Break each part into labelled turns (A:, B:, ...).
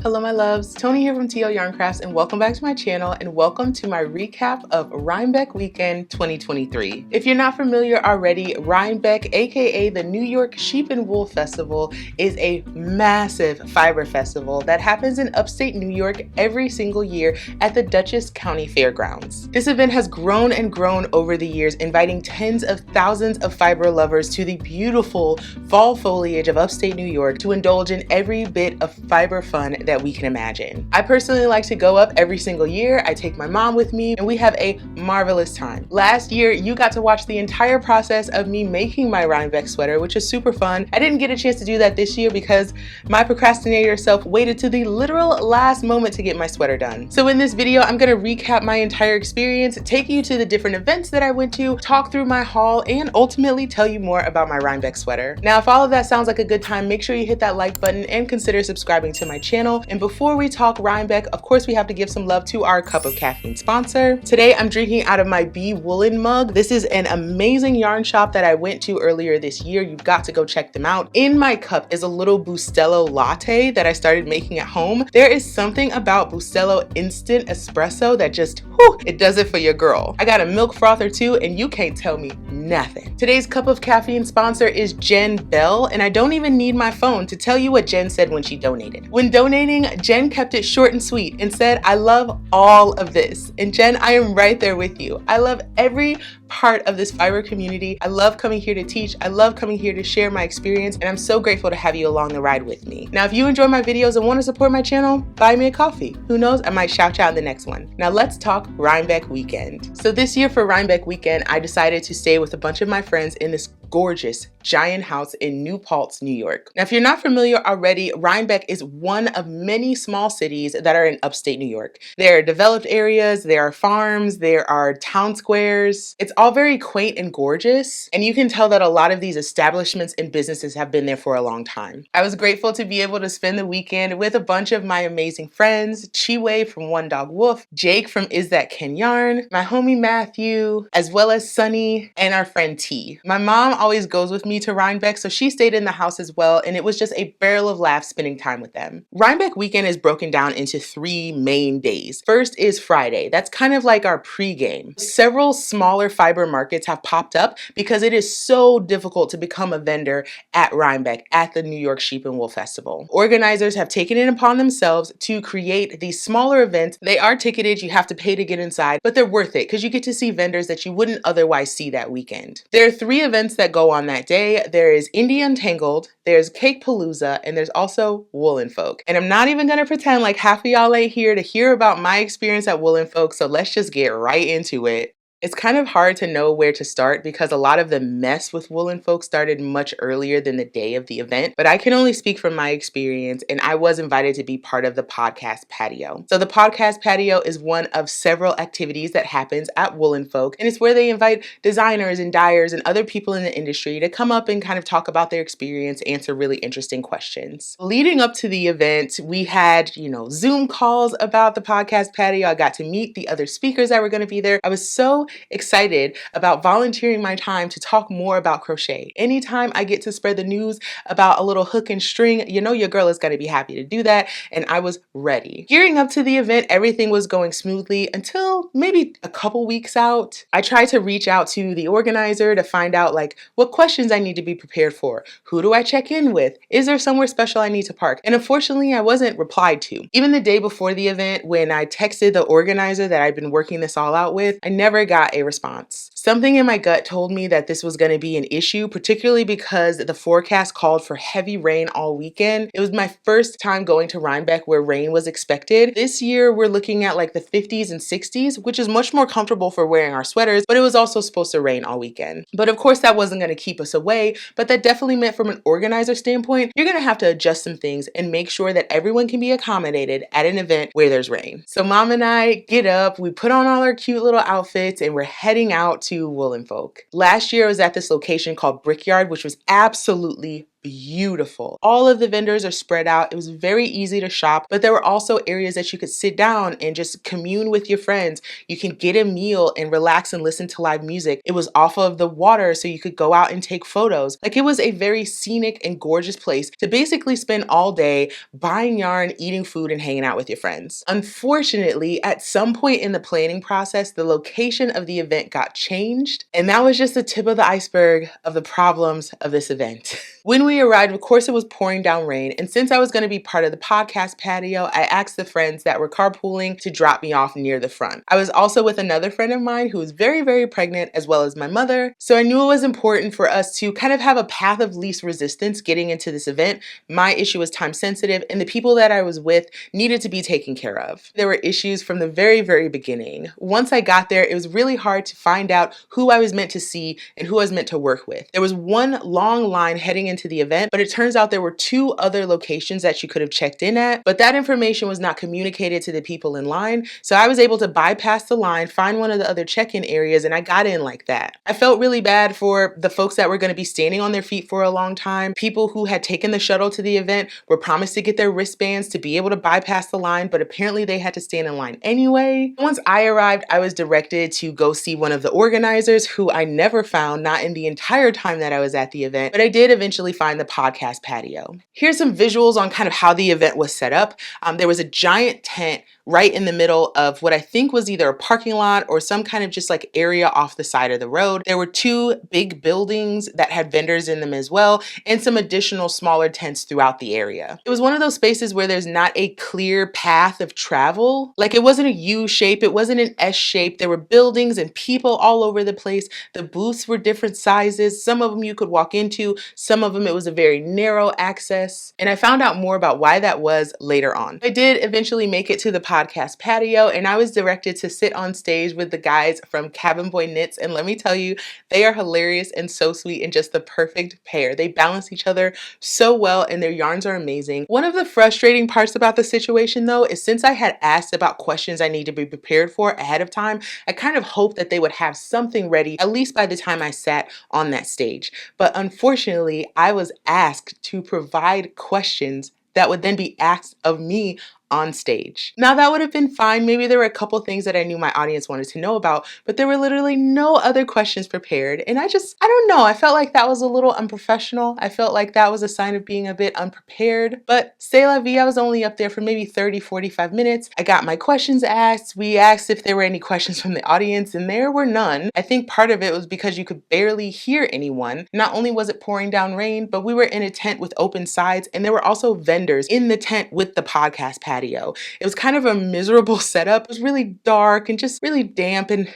A: Hello my loves, Tony here from TL Yarn Crafts and welcome back to my channel and welcome to my recap of Rhinebeck Weekend 2023. If you're not familiar already, Rhinebeck, aka the New York Sheep and Wool Festival, is a massive fiber festival that happens in upstate New York every single year at the Dutchess County Fairgrounds. This event has grown and grown over the years, inviting tens of thousands of fiber lovers to the beautiful fall foliage of upstate New York to indulge in every bit of fiber fun that we can imagine. I personally like to go up every single year. I take my mom with me and we have a marvelous time. Last year, you got to watch the entire process of me making my Rhinebeck sweater, which is super fun. I didn't get a chance to do that this year because my procrastinator self waited to the literal last moment to get my sweater done. So in this video, I'm gonna recap my entire experience, take you to the different events that I went to, talk through my haul, and ultimately tell you more about my Rhinebeck sweater. Now, if all of that sounds like a good time, make sure you hit that like button and consider subscribing to my channel. And before we talk Rhinebeck, of course, we have to give some love to our Cup of Caffeine sponsor. Today, I'm drinking out of my Bee Woolen mug. This is an amazing yarn shop that I went to earlier this year. You've got to go check them out. In my cup is a little Bustelo latte that I started making at home. There is something about Bustelo instant espresso that just, whew, it does it for your girl. I got a milk frother too, and you can't tell me nothing. Today's Cup of Caffeine sponsor is Jen Bell, and I don't even need my phone to tell you what Jen said when she donated. When donating, Jen kept it short and sweet and said, "I love all of this." And Jen, I am right there with you. I love every part of this fiber community. I love coming here to teach. I love coming here to share my experience, and I'm so grateful to have you along the ride with me. Now, if you enjoy my videos and want to support my channel, buy me a coffee. Who knows, I might shout you out in the next one. Now let's talk Rhinebeck Weekend. So this year for Rhinebeck Weekend, I decided to stay with a bunch of my friends in this gorgeous giant house in New Paltz, New York. Now, if you're not familiar already, Rhinebeck is one of many small cities that are in upstate New York. There are developed areas, there are farms, there are town squares. It's all very quaint and gorgeous, and you can tell that a lot of these establishments and businesses have been there for a long time. I was grateful to be able to spend the weekend with a bunch of my amazing friends, Chiwe from One Dog Wolf, Jake from Is That Ken Yarn, my homie Matthew, as well as Sunny, and our friend T. My mom always goes with me to Rhinebeck, so she stayed in the house as well, and it was just a barrel of laughs spending time with them. Rhinebeck Weekend is broken down into 3 main days. First is Friday. That's kind of like our pregame. Several smaller fiber markets have popped up because it is so difficult to become a vendor at Rhinebeck at the New York Sheep and Wool Festival. Organizers have taken it upon themselves to create these smaller events. They are ticketed, you have to pay to get inside, but they're worth it because you get to see vendors that you wouldn't otherwise see that weekend. There are 3 events that go on that day. There is Indie Untangled, there's Cakepalooza, and there's also Woolen Folk. And I'm not even gonna pretend like half of y'all ain't here to hear about my experience at Woolen Folk, so let's just get right into it. It's kind of hard to know where to start because a lot of the mess with Woolen Folk started much earlier than the day of the event, but I can only speak from my experience, and I was invited to be part of the podcast patio. So the podcast patio is one of several activities that happens at Woolen Folk, and it's where they invite designers and dyers and other people in the industry to come up and kind of talk about their experience, answer really interesting questions. Leading up to the event, we had, Zoom calls about the podcast patio. I got to meet the other speakers that were going to be there. I was so excited about volunteering my time to talk more about crochet. Anytime I get to spread the news about a little hook and string, your girl is going to be happy to do that, and I was ready. Gearing up to the event, everything was going smoothly until maybe a couple weeks out. I tried to reach out to the organizer to find out what questions I need to be prepared for. Who do I check in with? Is there somewhere special I need to park? And unfortunately, I wasn't replied to. Even the day before the event, when I texted the organizer that I'd been working this all out with, I never got a response. Something in my gut told me that this was going to be an issue, particularly because the forecast called for heavy rain all weekend. It was my first time going to Rhinebeck where rain was expected. This year, we're looking at the 50s and 60s, which is much more comfortable for wearing our sweaters, but it was also supposed to rain all weekend. But of course, that wasn't going to keep us away, but that definitely meant from an organizer standpoint, you're going to have to adjust some things and make sure that everyone can be accommodated at an event where there's rain. So Mom and I get up, we put on all our cute little outfits, and we're heading out to Woolen Folk. Last year I was at this location called Brickyard, which was absolutely beautiful. All of the vendors are spread out. It was very easy to shop, but there were also areas that you could sit down and just commune with your friends. You can get a meal and relax and listen to live music. It was off of the water, so you could go out and take photos. Like, it was a very scenic and gorgeous place to basically spend all day buying yarn, eating food, and hanging out with your friends. Unfortunately, at some point in the planning process, the location of the event got changed, and that was just the tip of the iceberg of the problems of this event. When we arrived, of course, it was pouring down rain, and since I was going to be part of the podcast patio, I asked the friends that were carpooling to drop me off near the front. I was also with another friend of mine who was very, very pregnant, as well as my mother, so I knew it was important for us to kind of have a path of least resistance getting into this event. My issue was time sensitive, and the people that I was with needed to be taken care of. There were issues from the very, very beginning. Once I got there, it was really hard to find out who I was meant to see and who I was meant to work with. There was one long line heading into the event, but it turns out there were 2 other locations that you could have checked in at, but that information was not communicated to the people in line, so I was able to bypass the line, find one of the other check-in areas, and I got in like that. I felt really bad for the folks that were going to be standing on their feet for a long time. People who had taken the shuttle to the event were promised to get their wristbands to be able to bypass the line, but apparently they had to stand in line anyway. Once I arrived, I was directed to go see one of the organizers, who I never found, not in the entire time that I was at the event, but I did eventually find the podcast patio. Here's some visuals on kind of how the event was set up. There was a giant tent right in the middle of what I think was either a parking lot or some kind of just like area off the side of the road. There were 2 big buildings that had vendors in them as well, and some additional smaller tents throughout the area. It was one of those spaces where there's not a clear path of travel. Like, it wasn't a U shape, it wasn't an S shape. There were buildings and people all over the place. The booths were different sizes. Some of them you could walk into, some of them it was a very narrow access. And I found out more about why that was later on. I did eventually make it to the podcast patio, and I was directed to sit on stage with the guys from Cabin Boy Knits, and let me tell you, they are hilarious and so sweet and just the perfect pair. They balance each other so well, and their yarns are amazing. One of the frustrating parts about the situation, though, is since I had asked about questions I need to be prepared for ahead of time, I kind of hoped that they would have something ready, at least by the time I sat on that stage. But unfortunately, I was asked to provide questions that would then be asked of me on stage. Now, that would have been fine. Maybe there were a couple things that I knew my audience wanted to know about, but there were literally no other questions prepared. And I don't know, I felt like that was a little unprofessional. I felt like that was a sign of being a bit unprepared, but c'est la vie. I was only up there for maybe 30, 45 minutes. I got my questions asked. We asked if there were any questions from the audience, and there were none. I think part of it was because you could barely hear anyone. Not only was it pouring down rain, but we were in a tent with open sides, and there were also vendors in the tent with the podcast patio. It was kind of a miserable setup. It was really dark and just really damp, and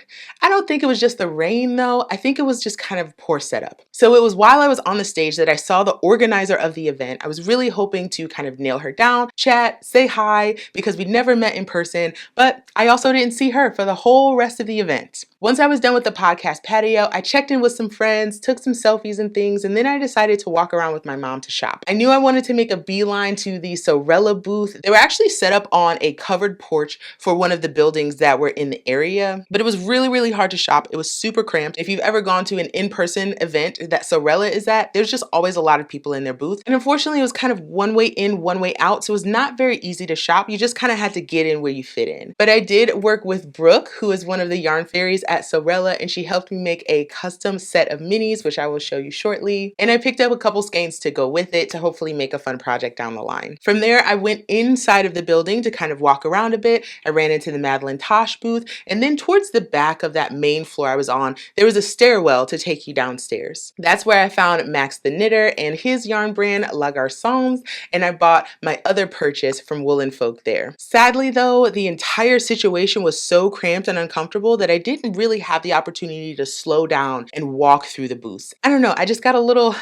A: I don't think it was just the rain though. I think it was just kind of poor setup. So it was while I was on the stage that I saw the organizer of the event. I was really hoping to kind of nail her down, chat, say hi, because we'd never met in person, but I also didn't see her for the whole rest of the event. Once I was done with the podcast patio, I checked in with some friends, took some selfies and things, and then I decided to walk around with my mom to shop. I knew I wanted to make a beeline to the Sorella booth. They were actually set up on a covered porch for one of the buildings that were in the area, but it was really, really hard to shop. It was super cramped. If you've ever gone to an in-person event that Sorella is at, there's just always a lot of people in their booth. And unfortunately, it was kind of one way in, one way out, so it was not very easy to shop. You just kind of had to get in where you fit in. But I did work with Brooke, who is one of the yarn fairies at Sorella, and she helped me make a custom set of minis, which I will show you shortly. And I picked up a couple skeins to go with it to hopefully make a fun project down the line. From there, I went inside of the building to kind of walk around a bit. I ran into the Madeline Tosh booth, and then towards the back of that main floor I was on, there was a stairwell to take you downstairs. That's where I found Max the Knitter and his yarn brand La Garçons, and I bought my other purchase from Woolen Folk there. Sadly though, the entire situation was so cramped and uncomfortable that I didn't really have the opportunity to slow down and walk through the booths. I don't know, I just got a little,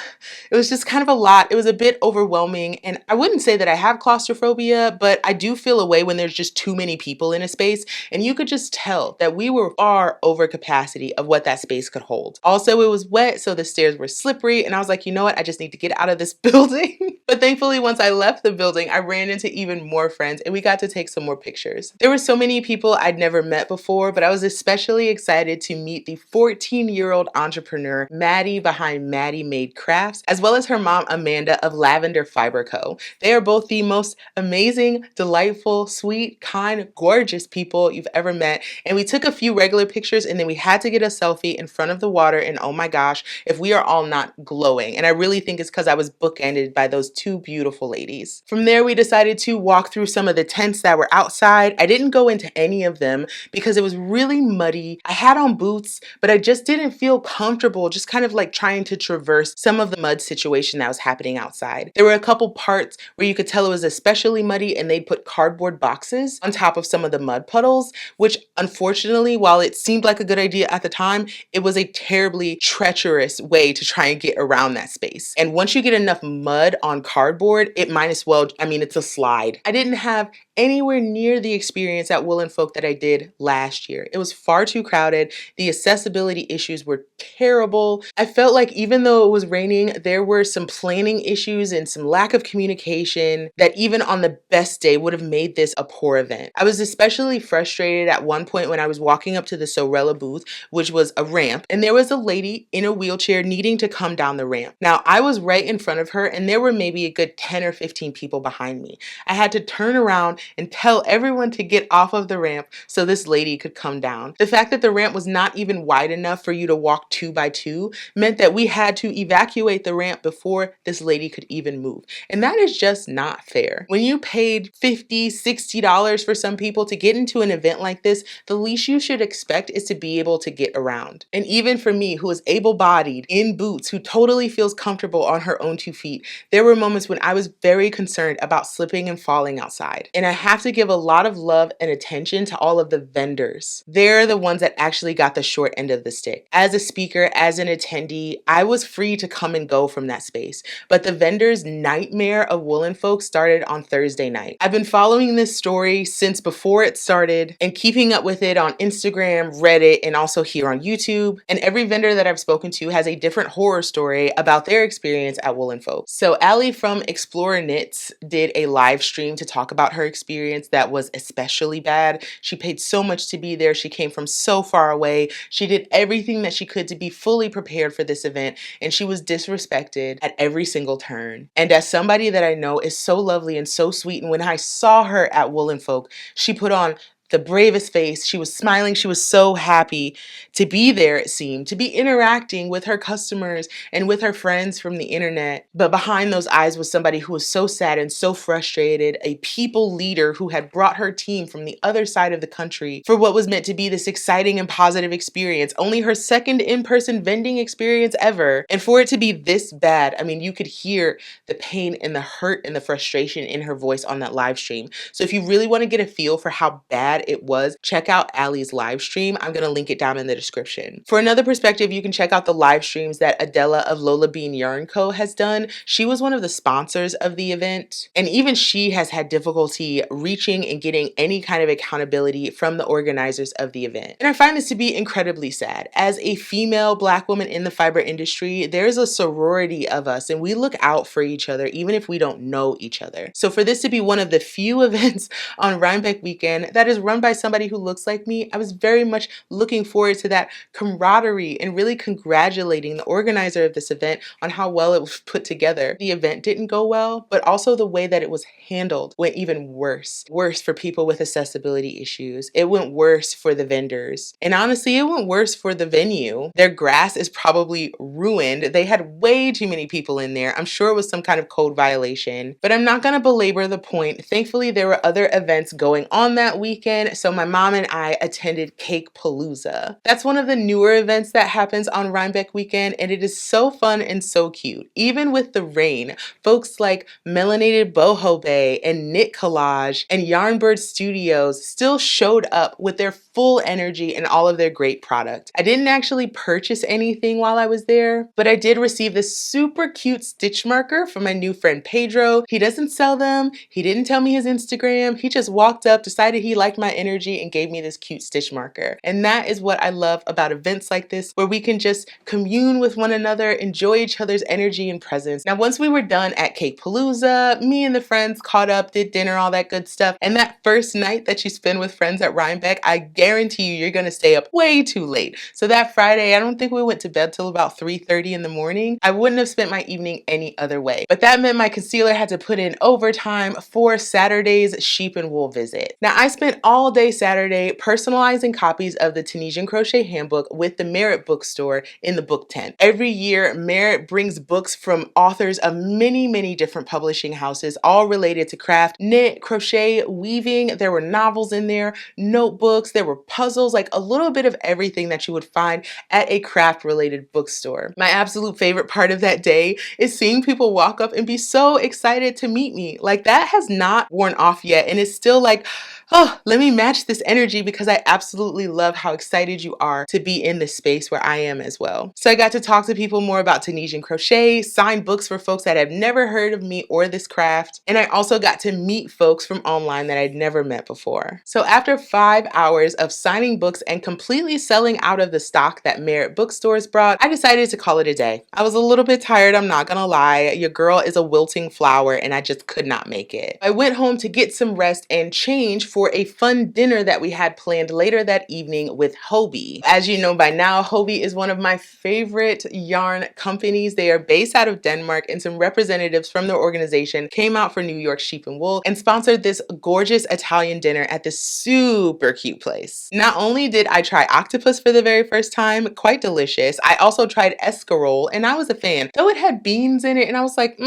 A: it was just kind of a lot. It was a bit overwhelming, and I wouldn't say that I have claustrophobia, but I do feel a way when there's just too many people in a space, and you could just tell that we were far over capacity of what that space could hold. Also, it was wet, so the stairs were slippery, and I was like, you know what? I just need to get out of this building. But thankfully, once I left the building, I ran into even more friends and we got to take some more pictures. There were so many people I'd never met before, but I was especially excited to meet the 14-year-old entrepreneur, Maddie, behind Maddie Made Crafts, as well as her mom, Amanda, of Lavender Fiber Co. They are both the most amazing, delightful, sweet, kind, gorgeous people you've ever met. And we took a few regular pictures and then we had to get a selfie in front of the water. And oh my gosh, if we are all not glowing. And I really think it's because I was bookended by those two beautiful ladies. From there, we decided to walk through some of the tents that were outside. I didn't go into any of them because it was really muddy. I had on boots, but I just didn't feel comfortable just kind of like trying to traverse some of the mud situation that was happening outside. There were a couple parts where you could tell it was especially muddy and they'd put cardboard boxes on top of some of the mud puddles, which unfortunately, while it seemed like a good idea at the time, it was a terribly treacherous way to try and get around that space. And once you get enough mud on cardboard, it might as well, I mean, it's a slide. I didn't have anywhere near the experience at Wool & Folk that I did last year. It was far too crowded. The accessibility issues were terrible. I felt like even though it was raining, there were some planning issues and some lack of communication that even on the best day would have made this a poor event. I was especially frustrated at one point when I was walking up to the Sorella booth, which was a ramp, and there was a lady in a wheelchair needing to come down the ramp. Now, I was right in front of her and there were maybe a good 10 or 15 people behind me. I had to turn around and tell everyone to get off of the ramp so this lady could come down. The fact that the ramp was not even wide enough for you to walk 2 by 2 meant that we had to evacuate the ramp before this lady could even move. And that is just not fair. When you paid $50, $60 for some people to get into an event like this, the least you should expect is to be able to get around. And even for me, who is able-bodied, in boots, who totally feels comfortable on her own 2 feet, there were moments when I was very concerned about slipping and falling outside. And I have to give a lot of love and attention to all of the vendors. They're the ones that actually got the short end of the stick. As a speaker, as an attendee, I was free to come and go from that space. But the vendors' nightmare of Wool & Folk started on Thursday night. I've been following this story since before it started and keeping up with it on Instagram, Reddit, and also here on YouTube. And every vendor that I've spoken to has a different horror story about their experience at Wool & Folk. So Allie from Explorer Knits did a live stream to talk about her experience that was especially bad. She paid so much to be there. She came from so far away. She did everything that she could to be fully prepared for this event, and she was disrespected at every single turn. And as somebody that I know is so lovely and so sweet, and when I saw her at Wool & Folk, she put on the bravest face. She was smiling. She was so happy to be there, it seemed, to be interacting with her customers and with her friends from the internet. But behind those eyes was somebody who was so sad and so frustrated, a people leader who had brought her team from the other side of the country for what was meant to be this exciting and positive experience, only her second in-person vending experience ever. And for it to be this bad, I mean, you could hear the pain and the hurt and the frustration in her voice on that live stream. So if you really want to get a feel for how bad it was, check out Allie's live stream. I'm going to link it down in the description. For another perspective, you can check out the live streams that Adela of Lola Bean Yarn Co. has done. She was one of the sponsors of the event, and even she has had difficulty reaching and getting any kind of accountability from the organizers of the event. And I find this to be incredibly sad. As a female Black woman in the fiber industry, there's a sorority of us, and we look out for each other even if we don't know each other. So for this to be one of the few events on Rhinebeck weekend that is run by somebody who looks like me, I was very much looking forward to that camaraderie and really congratulating the organizer of this event on how well it was put together. The event didn't go well, but also the way that it was handled went even worse. Worse for people with accessibility issues. It went worse for the vendors. And honestly, it went worse for the venue. Their grass is probably ruined. They had way too many people in there. I'm sure it was some kind of code violation, but I'm not going to belabor the point. Thankfully, there were other events going on that weekend, weekend, so my mom and I attended Cakepalooza. That's one of the newer events that happens on Rhinebeck weekend, and it is so fun and so cute. Even with the rain, folks like Melanated Boho Bay and Knit Collage and Yarnbird Studios still showed up with their full energy and all of their great product. I didn't actually purchase anything while I was there, but I did receive this super cute stitch marker from my new friend Pedro. He doesn't sell them. He didn't tell me his Instagram. He just walked up, decided he liked my energy, and gave me this cute stitch marker. And that is what I love about events like this, where we can just commune with one another, enjoy each other's energy and presence. Now, once we were done at Cakepalooza, me and the friends caught up, did dinner, all that good stuff. And that first night that you spend with friends at Rhinebeck, I guarantee you're gonna stay up way too late. So that Friday, I don't think we went to bed till about 3:30 in the morning. I wouldn't have spent my evening any other way. But that meant my concealer had to put in overtime for Saturday's sheep and wool visit. Now, I spent all day Saturday personalizing copies of the Tunisian Crochet Handbook with the Merit bookstore in the book tent. Every year, Merit brings books from authors of many different publishing houses, all related to craft, knit, crochet, weaving. There were novels in there, notebooks, there were puzzles, like a little bit of everything that you would find at a craft related bookstore. My absolute favorite part of that day is seeing people walk up and be so excited to meet me. Like, that has not worn off yet, and it's still like, oh, let me match this energy, because I absolutely love how excited you are to be in this space where I am as well. So I got to talk to people more about Tunisian crochet, sign books for folks that have never heard of me or this craft, and I also got to meet folks from online that I'd never met before. So after 5 hours of signing books and completely selling out of the stock that Merit bookstores brought, I decided to call it a day. I was a little bit tired, I'm not gonna lie. Your girl is a wilting flower and I just could not make it. I went home to get some rest and change for a fun dinner that we had planned later that evening with Hobbii. As you know by now, Hobbii is one of my favorite yarn companies. They are based out of Denmark, and some representatives from their organization came out for New York Sheep and Wool and sponsored this gorgeous Italian dinner at this super cute place. Not only did I try octopus for the very first time, quite delicious, I also tried escarole and I was a fan. Though it had beans in it and I was like,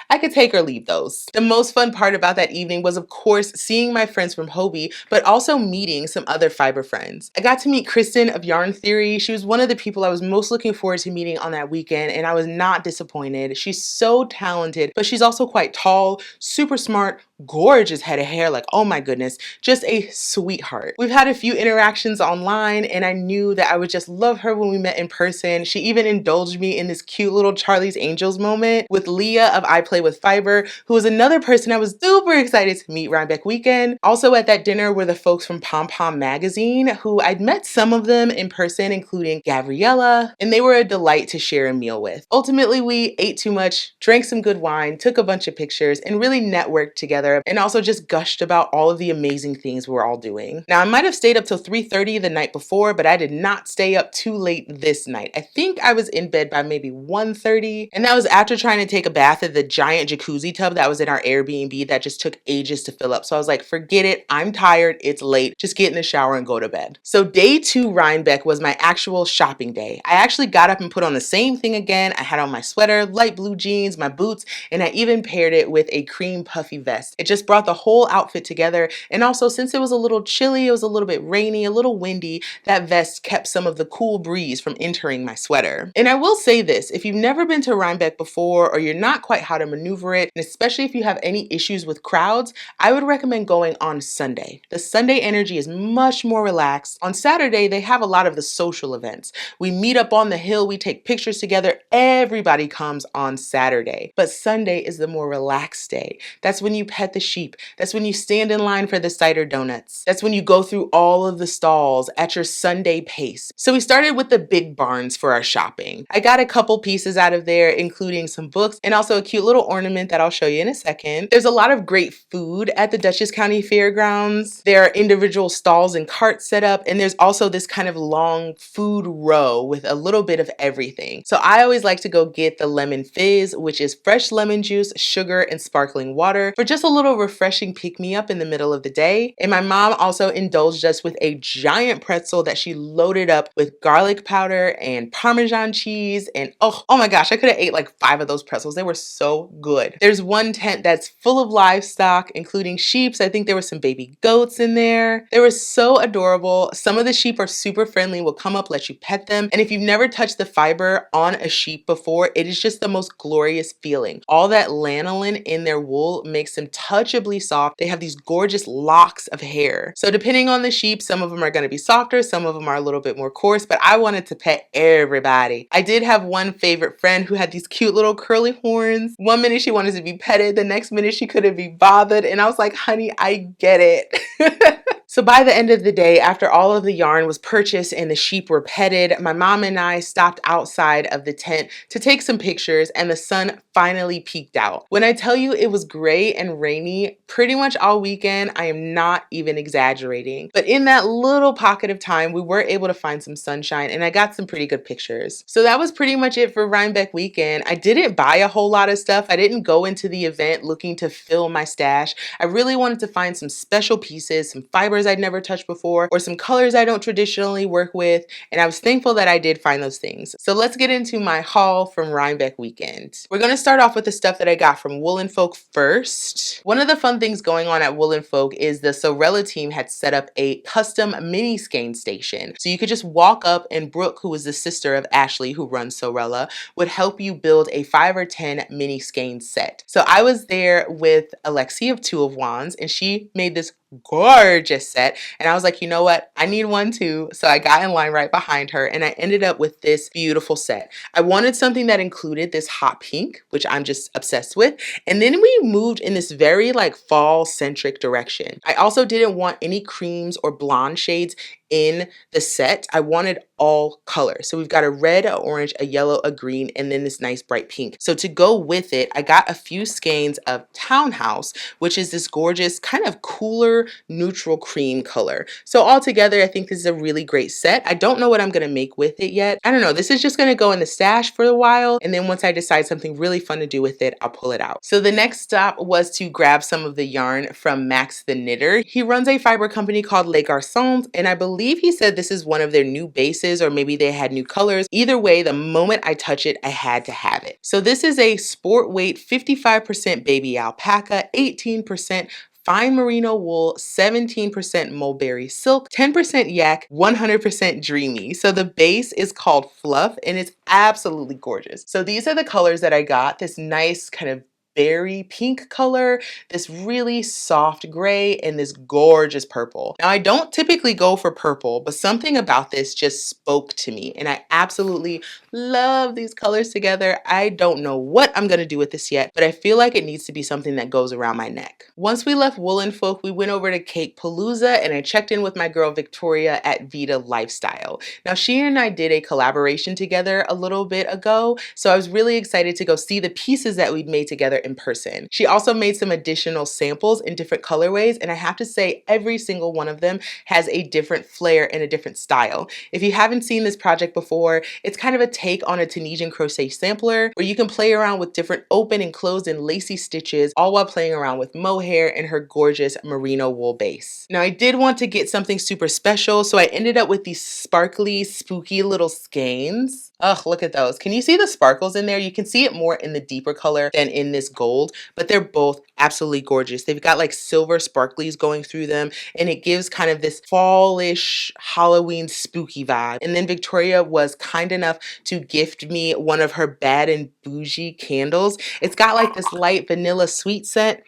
A: I could take or leave those. The most fun part about that evening was, of course, seeing my friends from Hobbii, but also meeting some other fiber friends. I got to meet Kristen of Yarn Theory. She was one of the people I was most looking forward to meeting on that weekend, and I was not disappointed. She's so talented, but she's also quite tall, super smart, gorgeous head of hair, like, oh my goodness, just a sweetheart. We've had a few interactions online, and I knew that I would just love her when we met in person. She even indulged me in this cute little Charlie's Angels moment with Leah of I Play With Fiber, who was another person I was super excited to meet Rhinebeck weekend. Also at that dinner were the folks from Pom Pom Magazine, who I'd met some of them in person, including Gabriella, and they were a delight to share a meal with. Ultimately, we ate too much, drank some good wine, took a bunch of pictures, and really networked together, and also just gushed about all of the amazing things we're all doing. Now, I might have stayed up till 3:30 the night before, but I did not stay up too late this night. I think I was in bed by maybe 1:30, and that was after trying to take a bath at the giant jacuzzi tub that was in our Airbnb that just took ages to fill up. So I was like, forget it, I'm tired, it's late, just get in the shower and go to bed. So day 2 Rhinebeck was my actual shopping day. I actually got up and put on the same thing again. I had on my sweater, light blue jeans, my boots, and I even paired it with a cream puffy vest. It just brought the whole outfit together, and also since it was a little chilly, it was a little bit rainy, a little windy, that vest kept some of the cool breeze from entering my sweater. And I will say this, if you've never been to Rhinebeck before, or you're not quite how to maneuver it, and especially if you have any issues with crowds, I would recommend going on Sunday. The Sunday energy is much more relaxed. On Saturday, they have a lot of the social events. We meet up on the hill, we take pictures together, everybody comes on Saturday. But Sunday is the more relaxed day. That's when you pet the sheep. That's when you stand in line for the cider donuts. That's when you go through all of the stalls at your Sunday pace. So we started with the big barns for our shopping. I got a couple pieces out of there, including some books and also a cute little ornament that I'll show you in a second. There's a lot of great food at the Dutchess County Fairgrounds. There are individual stalls and carts set up, and there's also this kind of long food row with a little bit of everything. So I always like to go get the lemon fizz, which is fresh lemon juice, sugar, and sparkling water for just a little refreshing pick-me-up in the middle of the day. And my mom also indulged us with a giant pretzel that she loaded up with garlic powder and Parmesan cheese. And oh my gosh, I could have ate like 5 of those pretzels. They were so good. There's one tent that's full of livestock, including sheep. I think there were some baby goats in there. They were so adorable. Some of the sheep are super friendly, will come up, let you pet them. And if you've never touched the fiber on a sheep before, it is just the most glorious feeling. All that lanolin in their wool makes them touchably soft. They have these gorgeous locks of hair. So depending on the sheep, some of them are going to be softer, some of them are a little bit more coarse, but I wanted to pet everybody. I did have one favorite friend who had these cute little curly horns. One minute she wanted to be petted, the next minute she couldn't be bothered, and I was like, honey, I get it. So by the end of the day, after all of the yarn was purchased and the sheep were petted, my mom and I stopped outside of the tent to take some pictures, and the sun finally peeked out. When I tell you it was gray and rainy pretty much all weekend, I am not even exaggerating. But in that little pocket of time, we were able to find some sunshine, and I got some pretty good pictures. So that was pretty much it for Rhinebeck weekend. I didn't buy a whole lot of stuff. I didn't go into the event looking to fill my stash. I really wanted to find some special pieces, some fibers I'd never touched before, or some colors I don't traditionally work with, and I was thankful that I did find those things. So let's get into my haul from Rhinebeck weekend. We're going to start off with the stuff that I got from Wool'n Folk first. One of the fun things going on at Wool'n Folk is the Sorella team had set up a custom mini skein station. So you could just walk up, and Brooke, who is the sister of Ashley who runs Sorella, would help you build a 5 or 10 mini skein set. So I was there with Alexi of Two of Wands, and she made this gorgeous set, and I was like, you know what, I need one too. So I got in line right behind her, and I ended up with this beautiful set. I wanted something that included this hot pink, which I'm just obsessed with, and then we moved in this very like fall centric direction. I also didn't want any creams or blonde shades in the set. I wanted all colors. So we've got a red, a orange, a yellow, a green, and then this nice bright pink. So to go with it, I got a few skeins of Townhouse, which is this gorgeous kind of cooler neutral cream color. So altogether, I think this is a really great set. I don't know what I'm going to make with it yet. I don't know. This is just going to go in the stash for a while, and then once I decide something really fun to do with it, I'll pull it out. So the next stop was to grab some of the yarn from Max the Knitter. He runs a fiber company called Les Garçons, and I believe he said this is one of their new bases, or maybe they had new colors. Either way, the moment I touch it, I had to have it. So this is a sport weight 55% baby alpaca, 18% fine merino wool, 17% mulberry silk, 10% yak, 100% dreamy. So the base is called Fluff, and it's absolutely gorgeous. So these are the colors that I got. This nice kind of berry pink color, this really soft gray, and this gorgeous purple. Now I don't typically go for purple, but something about this just spoke to me, and I absolutely love these colors together. I don't know what I'm gonna do with this yet, but I feel like it needs to be something that goes around my neck. Once we left Wool'n Folk, we went over to Cakepalooza, and I checked in with my girl Victoria at Vita Lifestyle. Now she and I did a collaboration together a little bit ago, so I was really excited to go see the pieces that we'd made together in person. She also made some additional samples in different colorways, and I have to say every single one of them has a different flair and a different style. If you haven't seen this project before, it's kind of a take on a Tunisian crochet sampler where you can play around with different open and closed and lacy stitches, all while playing around with mohair and her gorgeous merino wool base. Now I did want to get something super special, so I ended up with these sparkly, spooky little skeins. Ugh, look at those. Can you see the sparkles in there? You can see it more in the deeper color than in this gold, but they're both absolutely gorgeous. They've got like silver sparklies going through them, and it gives kind of this fallish Halloween spooky vibe. And then Victoria was kind enough to gift me one of her Bad and Bougie candles. It's got like this light vanilla sweet scent.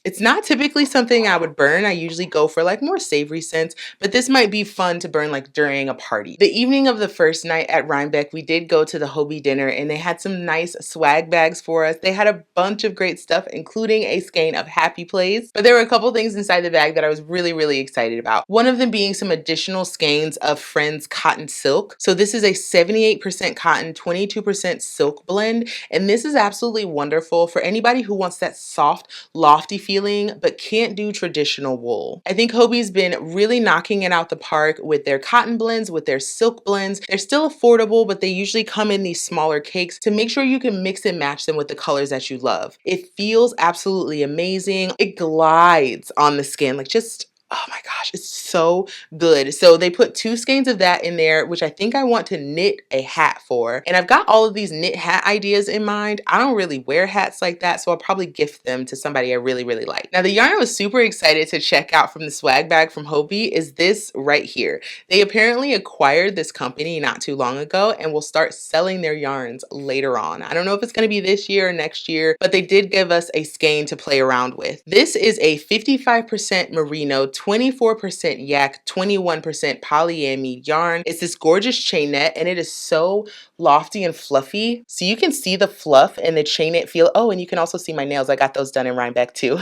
A: It's not typically something I would burn. I usually go for like more savory scents, but this might be fun to burn like during a party. The evening of the first night at Rhinebeck, we did go to the Hobbii dinner, and they had some nice swag bags for us. They had a bunch of great stuff, including a skein of Happy Plays, but there were a couple things inside the bag that I was really excited about. One of them being some additional skeins of Friends cotton silk. So this is a 78% cotton, 22% silk blend, and this is absolutely wonderful for anybody who wants that soft, lofty feeling, but can't do traditional wool. I think Hobbie's been really knocking it out the park with their cotton blends, with their silk blends. They're still affordable, but they usually come in these smaller cakes to make sure you can mix and match them with the colors that you love. It feels absolutely amazing. It glides on the skin, like just, oh my gosh, it's so good. So they put 2 skeins of that in there, which I think I want to knit a hat for. And I've got all of these knit hat ideas in mind. I don't really wear hats like that, so I'll probably gift them to somebody I really, really like. Now, the yarn I was super excited to check out from the swag bag from Hobbii is this right here. They apparently acquired this company not too long ago and will start selling their yarns later on. I don't know if it's going to be this year or next year, but they did give us a skein to play around with. This is a 55% merino, 24% yak, 21% polyamide yarn. It's this gorgeous chainette and it is so lofty and fluffy. So you can see the fluff and the chainette feel. Oh, and you can also see my nails. I got those done in Rhinebeck too.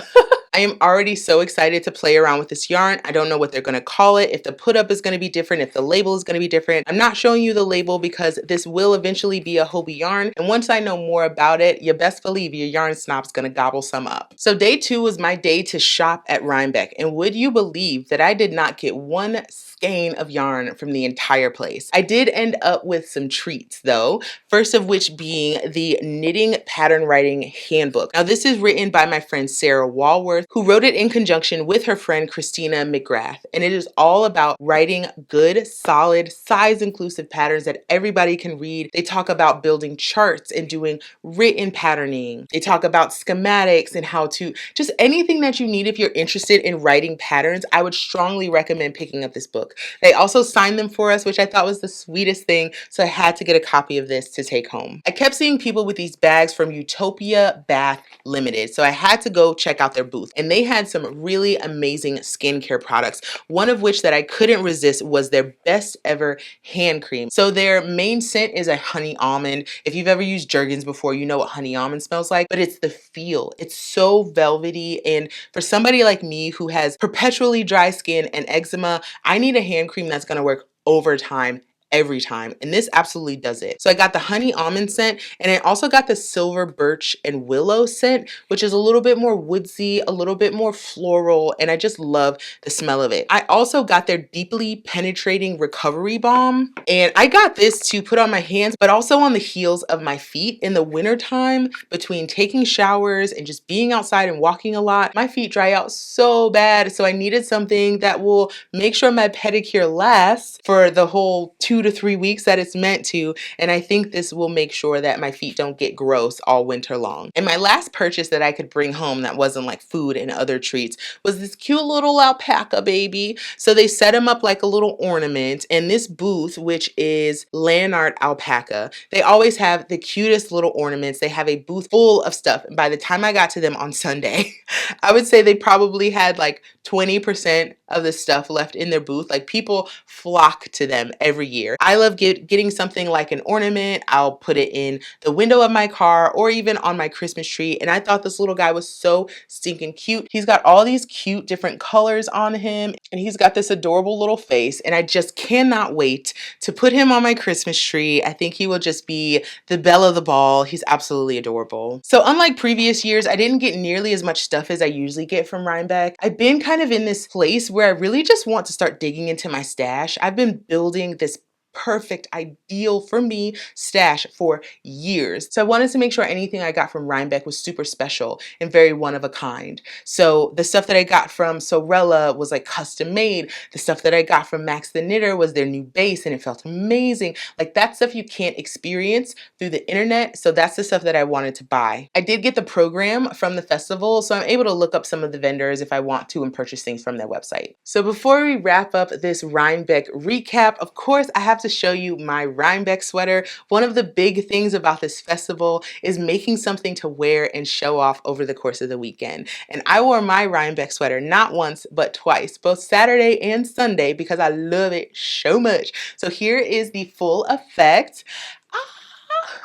A: I am already so excited to play around with this yarn. I don't know what they're going to call it, if the put up is going to be different, if the label is going to be different. I'm not showing you the label because this will eventually be a Hobbii yarn. And once I know more about it, you best believe your yarn snob's going to gobble some up. So day 2 was my day to shop at Rhinebeck. And would you believe that I did not get one skein of yarn from the entire place? I did end up with some treats though. First of which being the Knitting Pattern Writing Handbook. Now this is written by my friend Sarah Walworth, who wrote it in conjunction with her friend Christina McGrath. And it is all about writing good, solid, size-inclusive patterns that everybody can read. They talk about building charts and doing written patterning. They talk about schematics and how to, just anything that you need if you're interested in writing patterns. I would strongly recommend picking up this book. They also signed them for us, which I thought was the sweetest thing. So I had to get a copy of this to take home. I kept seeing people with these bags from Utopia Bath Limited. So I had to go check out their booth. And they had some really amazing skincare products. One of which that I couldn't resist was their best ever hand cream. So their main scent is a honey almond. If you've ever used Jergens before, you know what honey almond smells like, but it's the feel. It's so velvety. And for somebody like me who has perpetually dry skin and eczema, I need a hand cream that's going to work overtime every time, and this absolutely does it. So I got the honey almond scent, and I also got the silver birch and willow scent, which is a little bit more woodsy, a little bit more floral, and I just love the smell of it. I also got their deeply penetrating recovery balm, and I got this to put on my hands, but also on the heels of my feet. In the wintertime, between taking showers and just being outside and walking a lot, my feet dry out so bad, so I needed something that will make sure my pedicure lasts for the whole 2 to 3 weeks that it's meant to, and I think this will make sure that my feet don't get gross all winter long. And my last purchase that I could bring home that wasn't like food and other treats was this cute little alpaca baby. So they set him up like a little ornament, and this booth, which is Land Art Alpaca, they always have the cutest little ornaments. They have a booth full of stuff, and by the time I got to them on Sunday, I would say they probably had like 20% of the stuff left in their booth. Like people flock to them every year. I love getting something like an ornament. I'll put it in the window of my car or even on my Christmas tree. And I thought this little guy was so stinking cute. He's got all these cute different colors on him, and he's got this adorable little face. And I just cannot wait to put him on my Christmas tree. I think he will just be the belle of the ball. He's absolutely adorable. So unlike previous years, I didn't get nearly as much stuff as I usually get from Rhinebeck. I've been kind of in this place where I really just want to start digging into my stash. I've been building this perfect, ideal for me stash for years. So I wanted to make sure anything I got from Rhinebeck was super special and very one of a kind. So the stuff that I got from Sorella was like custom made. The stuff that I got from Max the Knitter was their new base, and it felt amazing. Like that stuff you can't experience through the internet. So that's the stuff that I wanted to buy. I did get the program from the festival, so I'm able to look up some of the vendors if I want to and purchase things from their website. So before we wrap up this Rhinebeck recap, of course, I have to show you my Rhinebeck sweater. One of the big things about this festival is making something to wear and show off over the course of the weekend. And I wore my Rhinebeck sweater not once, but twice, both Saturday and Sunday, because I love it so much. So here is the full effect.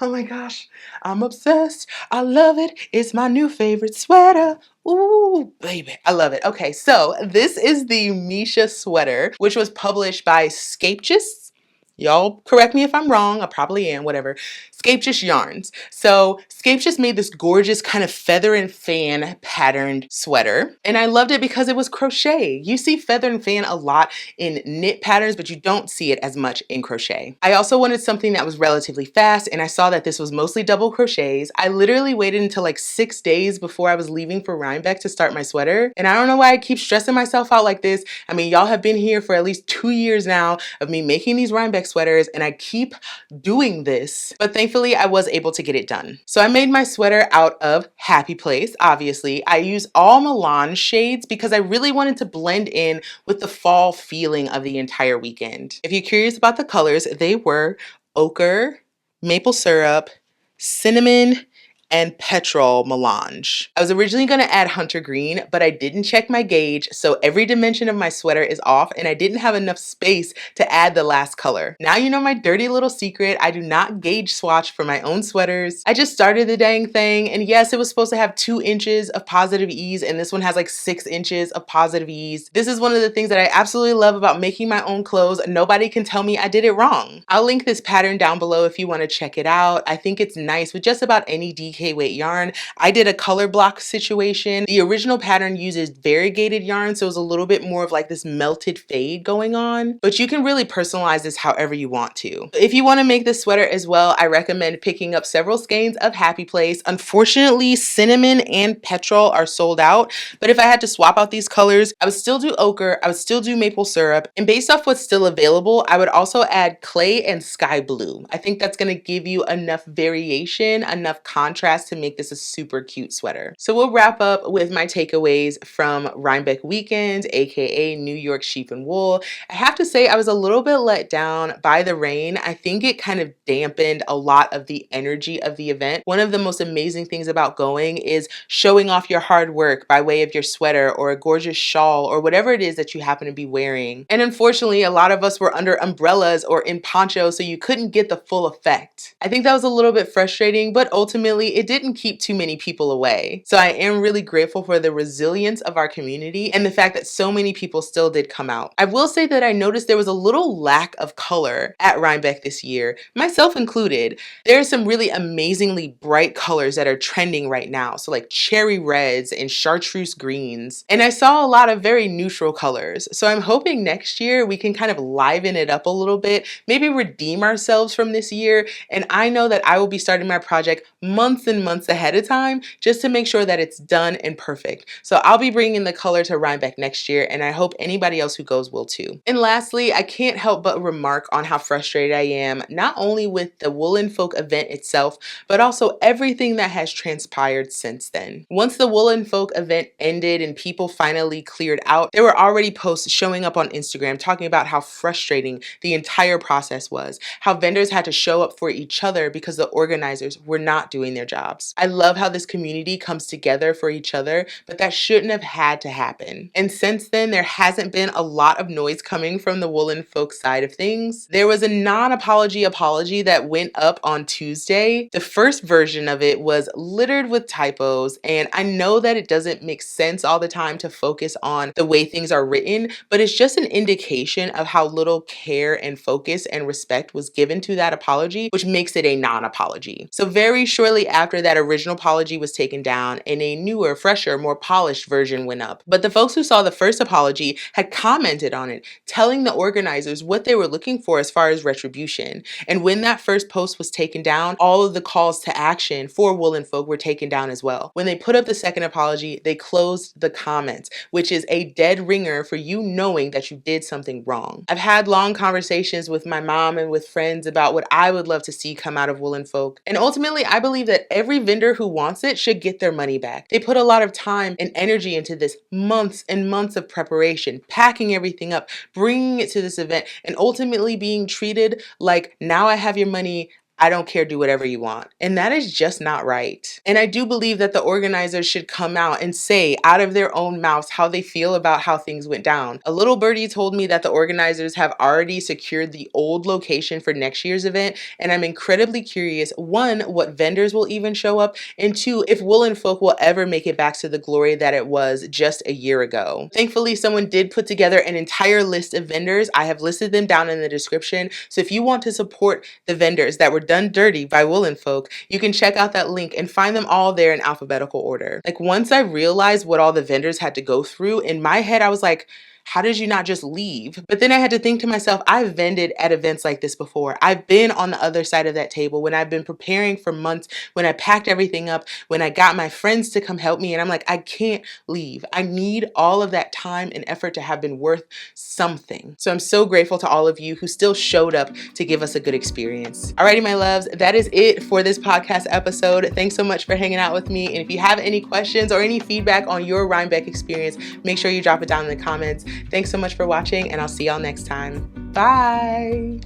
A: Oh my gosh, I'm obsessed. I love it. It's my new favorite sweater. Ooh, baby, I love it. Okay, so this is the Misha sweater, which was published by Scapegists. Y'all correct me if I'm wrong, I probably am, whatever. Scapejust yarns. So Scapejust made this gorgeous kind of feather and fan patterned sweater, and I loved it because it was crochet. You see feather and fan a lot in knit patterns, but you don't see it as much in crochet. I also wanted something that was relatively fast, and I saw that this was mostly double crochets. I literally waited until like 6 days before I was leaving for Rhinebeck to start my sweater, and I don't know why I keep stressing myself out like this. I mean, y'all have been here for at least 2 years now of me making these Rhinebeck sweaters, and I keep doing this, but thankfully I was able to get it done. So I made my sweater out of Happy Place, obviously. I used all melange shades because I really wanted to blend in with the fall feeling of the entire weekend. If you're curious about the colors, they were ochre, maple syrup, cinnamon, and petrol melange. I was originally going to add hunter green, but I didn't check my gauge, so every dimension of my sweater is off, and I didn't have enough space to add the last color. Now you know my dirty little secret. I do not gauge swatch for my own sweaters. I just started the dang thing, and yes, it was supposed to have 2 inches of positive ease, and this one has like 6 inches of positive ease. This is one of the things that I absolutely love about making my own clothes. Nobody can tell me I did it wrong. I'll link this pattern down below if you want to check it out. I think it's nice with just about any DK weight yarn. I did a color block situation. The original pattern uses variegated yarn, so it's a little bit more of like this melted fade going on, but you can really personalize this however you want to. If you want to make this sweater as well, I recommend picking up several skeins of Happy Place. Unfortunately, cinnamon and petrol are sold out, but if I had to swap out these colors, I would still do ochre, I would still do maple syrup, and based off what's still available, I would also add clay and sky blue. I think that's going to give you enough variation, enough contrast to make this a super cute sweater. So we'll wrap up with my takeaways from Rhinebeck weekend, aka New York sheep and wool. I have to say I was a little bit let down by the rain. I think it kind of dampened a lot of the energy of the event. One of the most amazing things about going is showing off your hard work by way of your sweater or a gorgeous shawl or whatever it is that you happen to be wearing. And unfortunately, a lot of us were under umbrellas or in ponchos, so you couldn't get the full effect. I think that was a little bit frustrating, but ultimately it didn't keep too many people away. So I am really grateful for the resilience of our community and the fact that so many people still did come out. I will say that I noticed there was a little lack of color at Rhinebeck this year, myself included. There are some really amazingly bright colors that are trending right now. So like cherry reds and chartreuse greens. And I saw a lot of very neutral colors. So I'm hoping next year we can kind of liven it up a little bit, maybe redeem ourselves from this year. And I know that I will be starting my project months and months ahead of time just to make sure that it's done and perfect. So I'll be bringing the color to Rhinebeck next year, and I hope anybody else who goes will too. And lastly, I can't help but remark on how frustrated I am, not only with the Woolen Folk event itself, but also everything that has transpired since then. Once the Woolen Folk event ended and people finally cleared out, there were already posts showing up on Instagram talking about how frustrating the entire process was, how vendors had to show up for each other because the organizers were not doing their jobs. I love how this community comes together for each other, but that shouldn't have had to happen. And since then, there hasn't been a lot of noise coming from the Woolen Folk side of things. There was a non-apology apology that went up on Tuesday. The first version of it was littered with typos, and I know that it doesn't make sense all the time to focus on the way things are written, but it's just an indication of how little care and focus and respect was given to that apology, which makes it a non-apology. So very shortly after that original apology was taken down and a newer, fresher, more polished version went up. But the folks who saw the first apology had commented on it, telling the organizers what they were looking for as far as retribution. And when that first post was taken down, all of the calls to action for Woolen Folk were taken down as well. When they put up the second apology, they closed the comments, which is a dead ringer for you knowing that you did something wrong. I've had long conversations with my mom and with friends about what I would love to see come out of Woolen Folk. And ultimately, I believe that every vendor who wants it should get their money back. They put a lot of time and energy into this, months and months of preparation, packing everything up, bringing it to this event, and ultimately being treated like, now I have your money, I don't care, do whatever you want. And that is just not right. And I do believe that the organizers should come out and say out of their own mouths how they feel about how things went down. A little birdie told me that the organizers have already secured the old location for next year's event, and I'm incredibly curious, one, what vendors will even show up, and two, if Woolen Folk will ever make it back to the glory that it was just a year ago. Thankfully, someone did put together an entire list of vendors. I have listed them down in the description, so if you want to support the vendors that were done dirty by Woolen Folk, you can check out that link and find them all there in alphabetical order. Like, once I realized what all the vendors had to go through, in my head I was like, how did you not just leave? But then I had to think to myself, I've vended at events like this before. I've been on the other side of that table when I've been preparing for months, when I packed everything up, when I got my friends to come help me, and I'm like, I can't leave. I need all of that time and effort to have been worth something. So I'm so grateful to all of you who still showed up to give us a good experience. Alrighty, my loves, that is it for this podcast episode. Thanks so much for hanging out with me. And if you have any questions or any feedback on your Rhinebeck experience, make sure you drop it down in the comments. Thanks so much for watching, and I'll see y'all next time. Bye.